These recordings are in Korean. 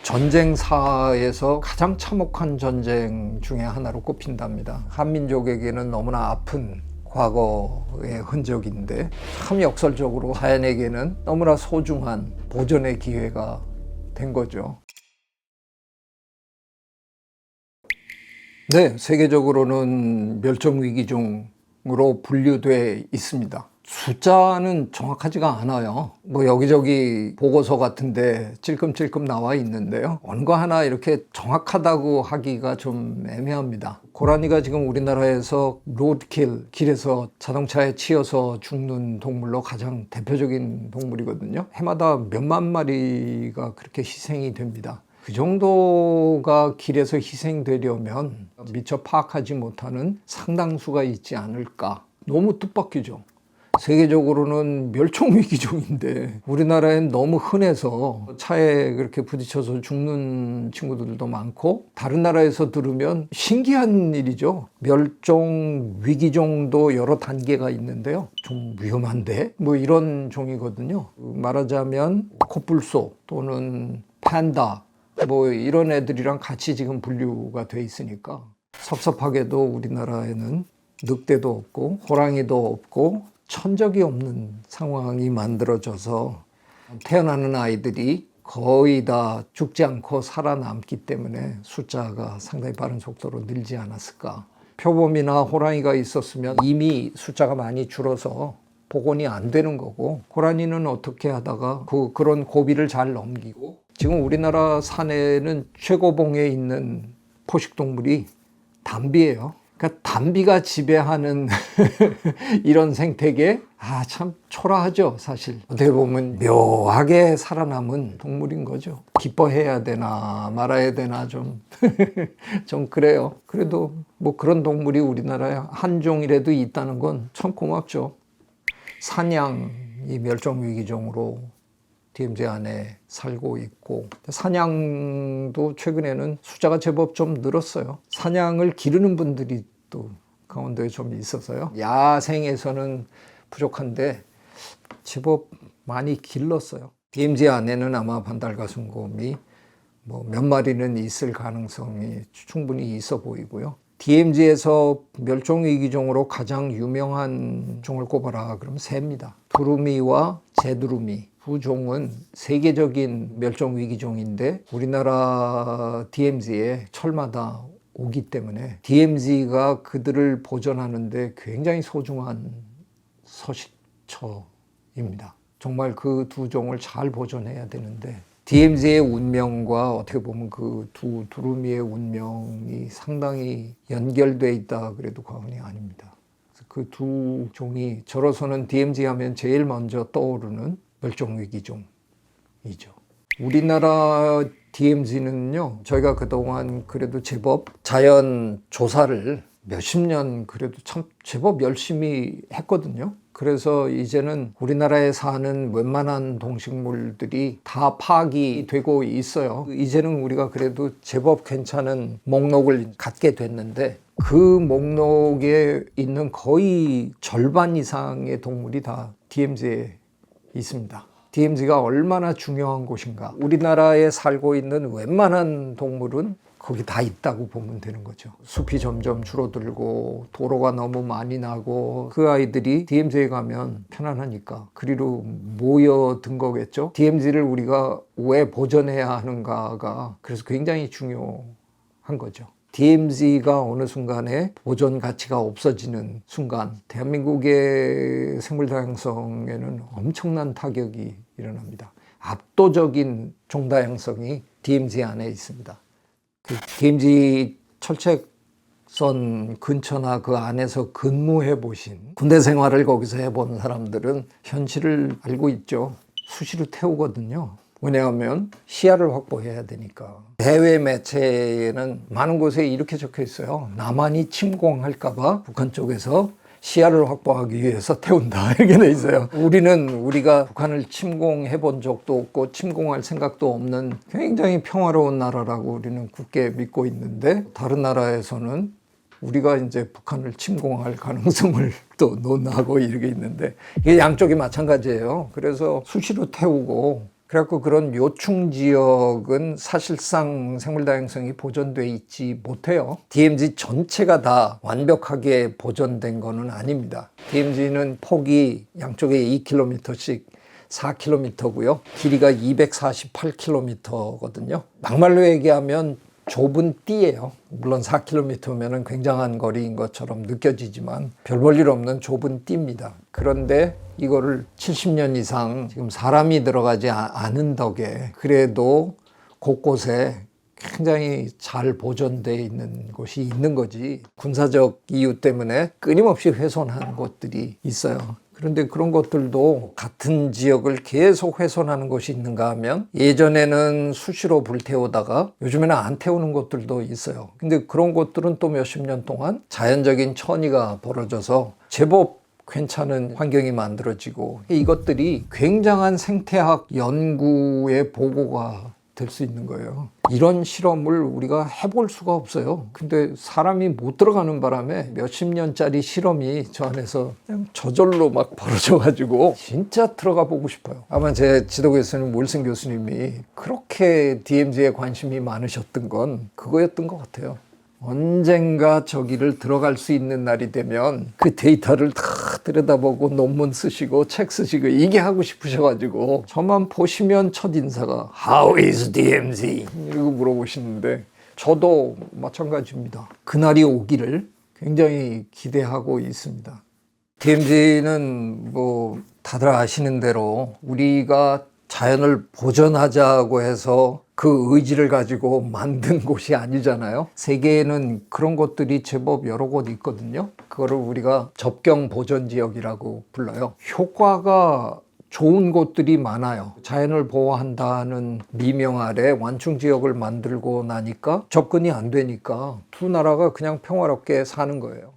전쟁사에서 가장 참혹한 전쟁 중에 하나로 꼽힌답니다. 한민족에게는 너무나 아픈 과거의 흔적인데 참 역설적으로 자연에게는 너무나 소중한 보존의 기회가 된 거죠. 네, 세계적으로는 멸종위기종으로 분류돼 있습니다. 숫자는 정확하지가 않아요. 여기저기 보고서 같은데 찔끔찔끔 나와 있는데요. 어느 거 하나 이렇게 정확하다고 하기가 좀 애매합니다. 고라니가 지금 우리나라에서 로드킬, 길에서 자동차에 치여서 죽는 동물로 가장 대표적인 동물이거든요. 해마다 몇만 마리가 그렇게 희생이 됩니다. 그 정도가 길에서 희생되려면 미처 파악하지 못하는 상당수가 있지 않을까. 너무 뜻밖이죠. 세계적으로는 멸종위기종인데 우리나라엔 너무 흔해서 차에 그렇게 부딪혀서 죽는 친구들도 많고, 다른 나라에서 들으면 신기한 일이죠. 멸종위기종도 여러 단계가 있는데요. 좀 위험한데? 이런 종이거든요. 말하자면 코뿔소 또는 판다 이런 애들이랑 같이 지금 분류가 돼 있으니까 섭섭하게도 우리나라에는 늑대도 없고 호랑이도 없고 천적이 없는 상황이 만들어져서 태어나는 아이들이 거의 다 죽지 않고 살아남기 때문에 숫자가 상당히 빠른 속도로 늘지 않았을까. 표범이나 호랑이가 있었으면 이미 숫자가 많이 줄어서 복원이 안 되는 거고, 고라니는 어떻게 하다가 그런 고비를 잘 넘기고, 지금 우리나라 산에는 최고봉에 있는 포식동물이 담비예요. 그러니까 담비가 지배하는 이런 생태계, 참 초라하죠, 사실. 어떻게 보면 묘하게 살아남은 동물인 거죠. 기뻐해야 되나 말아야 되나 좀 그래요. 그래도 그런 동물이 우리나라에 한 종이라도 있다는 건 참 고맙죠. 사냥이 멸종위기종으로 DMZ 안에 살고 있고, 사냥도 최근에는 숫자가 제법 좀 늘었어요. 사냥을 기르는 분들이 또 강원도에 좀 있어서요. 야생에서는 부족한데 제법 많이 길렀어요. DMZ 안에는 아마 반달가슴곰이 몇 마리는 있을 가능성이 충분히 있어 보이고요. DMZ에서 멸종위기종으로 가장 유명한 종을 꼽아라 그러면 새입니다. 두루미와 제두루미 두 종은 세계적인 멸종위기종인데 우리나라 DMZ에 철마다 오기 때문에 DMZ가 그들을 보존하는데 굉장히 소중한 서식처입니다. 정말 그 두 종을 잘 보존해야 되는데 DMZ의 운명과 어떻게 보면 그 두 두루미의 운명이 상당히 연결돼 있다 그래도 과언이 아닙니다. 그 두 종이 저로서는 DMZ 하면 제일 먼저 떠오르는 멸종위기종이죠. 우리나라 DMZ는요, 저희가 그동안 그래도 제법 자연 조사를 몇십 년 그래도 참 제법 열심히 했거든요. 그래서 이제는 우리나라에 사는 웬만한 동식물들이 다 파악이 되고 있어요. 이제는 우리가 그래도 제법 괜찮은 목록을 갖게 됐는데, 그 목록에 있는 거의 절반 이상의 동물이 다 DMZ에 있습니다. DMZ가 얼마나 중요한 곳인가. 우리나라에 살고 있는 웬만한 동물은 거기 다 있다고 보면 되는 거죠. 숲이 점점 줄어들고 도로가 너무 많이 나고, 그 아이들이 DMZ에 가면 편안하니까 그리로 모여든 거겠죠. DMZ를 우리가 왜 보존해야 하는가가 그래서 굉장히 중요한 거죠. DMZ가 어느 순간에 보존 가치가 없어지는 순간 대한민국의 생물 다양성에는 엄청난 타격이 일어납니다. 압도적인 종 다양성이 DMZ 안에 있습니다. 그 DMZ 철책선 근처나 그 안에서 근무해 보신, 군대 생활을 거기서 해본 사람들은 현실을 알고 있죠. 수시로 태우거든요. 왜냐하면 시야를 확보해야 되니까. 해외 매체에는 많은 곳에 이렇게 적혀 있어요. 남한이 침공할까봐 북한 쪽에서 시야를 확보하기 위해서 태운다, 이렇게 돼 있어요. 우리가 북한을 침공해 본 적도 없고 침공할 생각도 없는 굉장히 평화로운 나라라고 우리는 굳게 믿고 있는데, 다른 나라에서는 우리가 이제 북한을 침공할 가능성을 또 논하고 이렇게 있는데, 이게 양쪽이 마찬가지예요. 그래서 수시로 태우고 그래갖고 그런 요충 지역은 사실상 생물 다양성이 보존돼 있지 못해요. DMZ 전체가 다 완벽하게 보존된 거는 아닙니다. DMZ는 폭이 양쪽에 2km씩 4km고요. 길이가 248km거든요. 막말로 얘기하면 좁은 띠예요. 물론 4km면 굉장한 거리인 것처럼 느껴지지만 별 볼 일 없는 좁은 띠입니다. 그런데 이거를 70년 이상 지금 사람이 들어가지 않은 덕에 그래도 곳곳에 굉장히 잘 보존되어 있는 곳이 있는 거지, 군사적 이유 때문에 끊임없이 훼손하는 곳들이 있어요. 그런데 그런 것들도 같은 지역을 계속 훼손하는 곳이 있는가 하면 예전에는 수시로 불태우다가 요즘에는 안 태우는 곳들도 있어요. 근데 그런 곳들은 또 몇십 년 동안 자연적인 천이가 벌어져서 제법 괜찮은 환경이 만들어지고, 이것들이 굉장한 생태학 연구의 보고가 될 수 있는 거예요. 이런 실험을 우리가 해볼 수가 없어요. 근데 사람이 못 들어가는 바람에 몇십 년짜리 실험이 저 안에서 그냥 저절로 막 벌어져가지고 진짜 들어가 보고 싶어요. 아마 제 지도 교수님 윌슨 교수님이 그렇게 DMZ에 관심이 많으셨던 건 그거였던 것 같아요. 언젠가 저기를 들어갈 수 있는 날이 되면 그 데이터를 다 들여다보고 논문 쓰시고 책 쓰시고 이게 하고 싶으셔가지고 저만 보시면 첫인사가 How is DMZ? 이러고 물어보시는데 저도 마찬가지입니다. 그날이 오기를 굉장히 기대하고 있습니다. DMZ는 뭐 다들 아시는 대로 우리가 자연을 보존하자고 해서 그 의지를 가지고 만든 곳이 아니잖아요. 세계에는 그런 곳들이 제법 여러 곳 있거든요. 그거를 우리가 접경 보존 지역이라고 불러요. 효과가 좋은 곳들이 많아요. 자연을 보호한다는 미명 아래 완충 지역을 만들고 나니까 접근이 안 되니까 두 나라가 그냥 평화롭게 사는 거예요.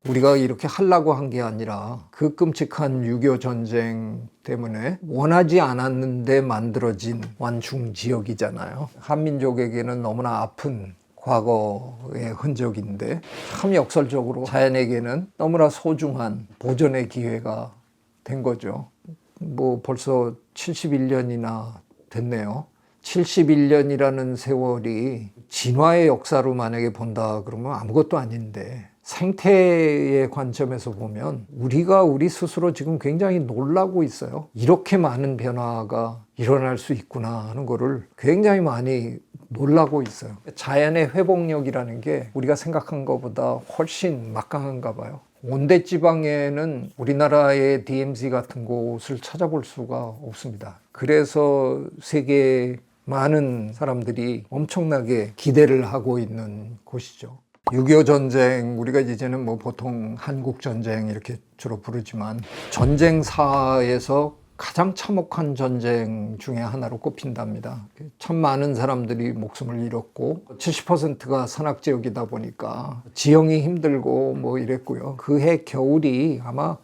우리가 이렇게 하려고 한 게 아니라 그 끔찍한 6.25 전쟁 때문에 원하지 않았는데 만들어진 완충 지역이잖아요. 한민족에게는 너무나 아픈 과거의 흔적인데 참 역설적으로 자연에게는 너무나 소중한 보존의 기회가 된 거죠. 뭐 벌써 71년이나 됐네요. 71년이라는 세월이 진화의 역사로 만약에 본다 그러면 아무것도 아닌데, 생태의 관점에서 보면 우리가 우리 스스로 지금 굉장히 놀라고 있어요. 이렇게 많은 변화가 일어날 수 있구나 하는 거를 굉장히 많이 놀라고 있어요. 자연의 회복력이라는 게 우리가 생각한 것보다 훨씬 막강한가 봐요. 온대지방에는 우리나라의 DMZ 같은 곳을 찾아볼 수가 없습니다. 그래서 세계의 많은 사람들이 엄청나게 기대를 하고 있는 곳이죠. 6.25 전쟁, 우리가 이제는 뭐 보통 한국 전쟁 이렇게 주로 부르지만 전쟁사에서 가장 참혹한 전쟁 중에 하나로 꼽힌답니다. 참 많은 사람들이 목숨을 잃었고 70%가 산악지역이다 보니까 지형이 힘들고 뭐 이랬고요. 그해 겨울이 아마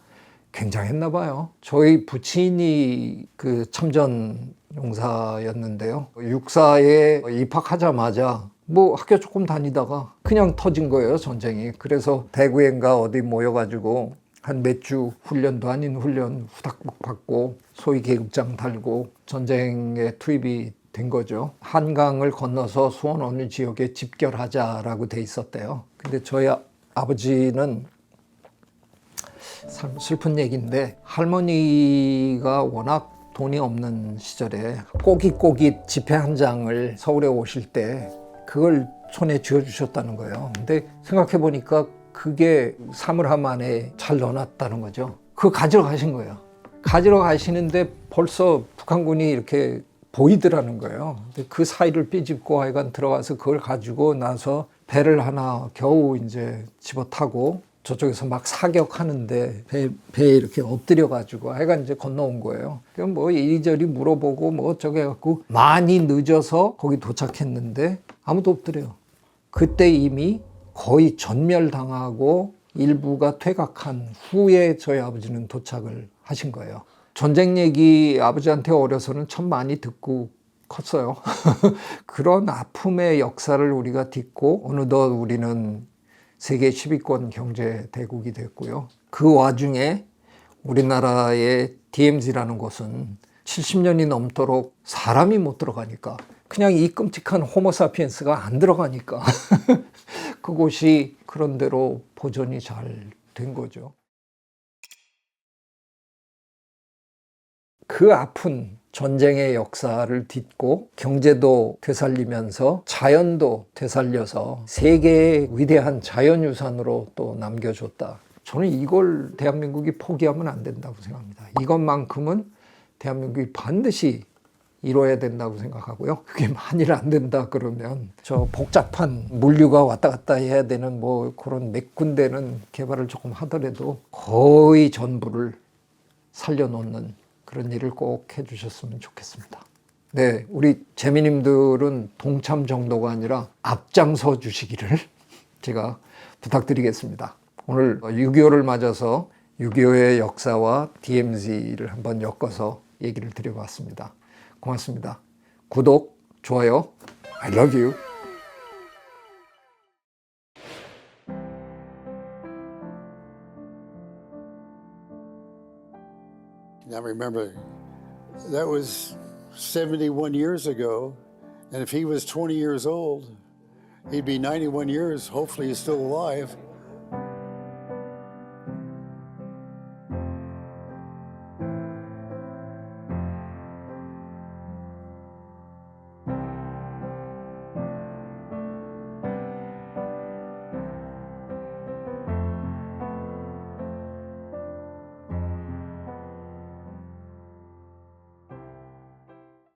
굉장했나 봐요. 저희 부친이 그 참전 용사였는데요. 육사에 입학하자마자 뭐 학교 조금 다니다가 그냥 터진 거예요, 전쟁이. 그래서 대구인가 어디 모여가지고 한 몇 주 훈련도 아닌 훈련 후닥북 받고 소위 계급장 달고 전쟁에 투입이 된 거죠. 한강을 건너서 수원 어느 지역에 집결하자라고 돼 있었대요. 근데 저희 아버지는 참 슬픈 얘기인데 할머니가 워낙 돈이 없는 시절에 꼬깃꼬깃 지폐 한 장을 서울에 오실 때 그걸 손에 쥐어주셨다는 거예요. 근데 생각해 보니까 그게 사물함 안에 잘 넣어놨다는 거죠. 그거 가지러 가신 거예요. 가지러 가시는데 벌써 북한군이 이렇게 보이더라는 거예요. 근데 그 사이를 삐집고 하여간 들어가서 그걸 가지고 나서 배를 하나 겨우 이제 집어 타고 저쪽에서 막 사격하는데 배에 이렇게 엎드려 가지고 하여간 이제 건너온 거예요. 그럼 뭐 이리저리 물어보고 뭐 어쩌게 해갖고 많이 늦어서 거기 도착했는데 아무도 없더래요. 그때 이미 거의 전멸당하고 일부가 퇴각한 후에 저희 아버지는 도착을 하신 거예요. 전쟁 얘기 아버지한테 어려서는 참 많이 듣고 컸어요. 그런 아픔의 역사를 우리가 딛고 어느덧 우리는 세계 10위권 경제 대국이 됐고요. 그 와중에 우리나라의 DMZ라는 곳은 70년이 넘도록 사람이 못 들어가니까, 그냥 이 끔찍한 호모사피엔스가 안 들어가니까 그곳이 그런 대로 보존이 잘 된 거죠. 그 아픈 전쟁의 역사를 딛고 경제도 되살리면서 자연도 되살려서 세계의 위대한 자연유산으로 또 남겨줬다. 저는 이걸 대한민국이 포기하면 안 된다고 생각합니다. 이것만큼은 대한민국이 반드시 이뤄야 된다고 생각하고요. 그게 만일 안 된다 그러면 저 복잡한 물류가 왔다 갔다 해야 되는 뭐 그런 몇 군데는 개발을 조금 하더라도 거의 전부를 살려놓는 그런 일을 꼭 해주셨으면 좋겠습니다. 네, 우리 재미님들은 동참 정도가 아니라 앞장서 주시기를 제가 부탁드리겠습니다. 오늘 6.25를 맞아서 6.25의 역사와 DMZ를 한번 엮어서 얘기를 드려봤습니다. 고맙습니다. 구독, 좋아요, I love you. Now remember, that was 71 years ago, and if he was 20 years old, he'd be 91 years. Hopefully he's still alive.